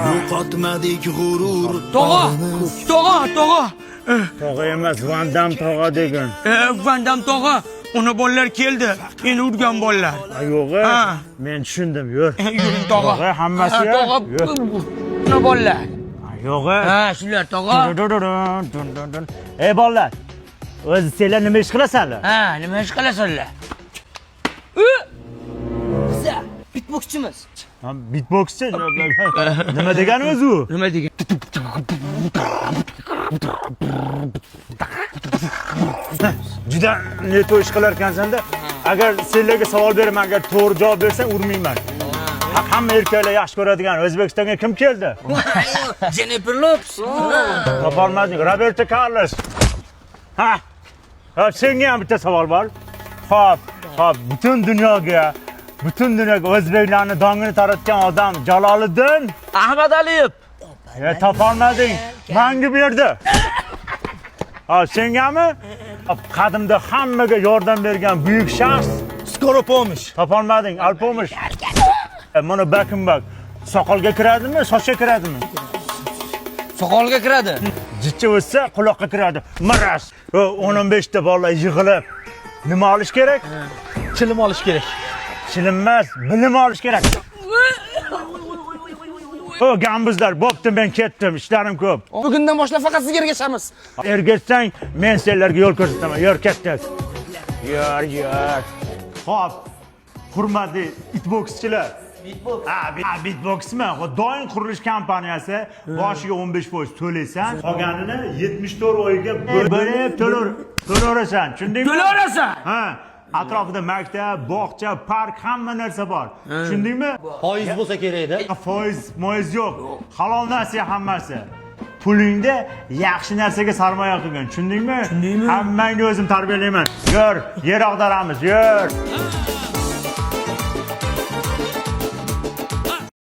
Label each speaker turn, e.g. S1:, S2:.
S1: yo'qotmadik g'urur.
S2: Tog'a, tog'a.
S3: Tog'a emas, Van Dam tog'a degan.
S2: Van Dam tog'a. Ona bolalar keldi. Meni urgan bolalar.
S3: Yo'q,
S2: Ha.
S3: men tushundim, yur.
S2: Yuring tog'a.
S3: Tog'a hammasi
S2: Ha, tog'a.
S3: yur.
S2: Ona bolalar.
S3: Yo'q.
S2: Ha, shular tog'a.
S3: Ey bolalar, o'zi senlar nima ish qilasanlar?
S2: Ha, nima ish qilasanlar?
S4: Biza bitbokschimiz.
S3: Beatboxchi? Nima degani o'zi u?
S2: Nima degan?
S3: Juda neto ish qilar ekansan-da. Agar senlarga savol beraman, agar to'g'ri javob bersang urmayman. Hamma erkaklar yaxshi ko'radigan O'zbekistonga kim keldi?
S4: Jennifer Lopez.
S3: Topolmading. Roberto Carlos. Ha. Senga ham bitta savol bor. Xo'p, butun dunyoga o'zbeklarning dongini taratgan odam Jaloliddin
S4: Ahmad Aliyev.
S3: topolmading. Menga berdi. Sengami? Qadimda hammaga yordam bergan buyuk shaxs
S1: Skoro pomosh.
S3: topolmading. Alpomish. Mana back. Soqolga kiradimi, sochga kiradimi?
S2: Soqolga kiradi.
S3: Jichcha o'ssa, quloqqa kiradi. Maras. 10-15 ta bola yig'ilib nima olish kerak?
S1: Chilim olish kerak.
S3: Chilim emas, bilim olish kerak. Gambizlar, bo'pti, men ketdim, ishlarim ko'p.
S4: Bugundan boshlab faqat sizga ergashamiz.
S3: Ergashsang, men senlarga yo'l ko'rsataman. Yur, ketdik. Yur. Xo'p, hurmatli beatboxchilar. Beatboxmi? Doim qurilish kompaniyasi boshiga 15% to'laysan, qolganini 74 oyga bo'lib to'laverasan. Tushundingmi?
S2: To'laverasan.
S3: Ha. Atrofida maktab, bog'cha, park, hamma narsa bor. Tushundingmi?
S1: Foiz bo'lsa kerak-da.
S3: Foiz yo'q. Halol narsa hammasi. Pulingda yaxshi narsaga sarmoya qilgan. Tushundingmi? Hammangni o'zim tarbiyalayman. Yur, yer ag'daramiz, yur.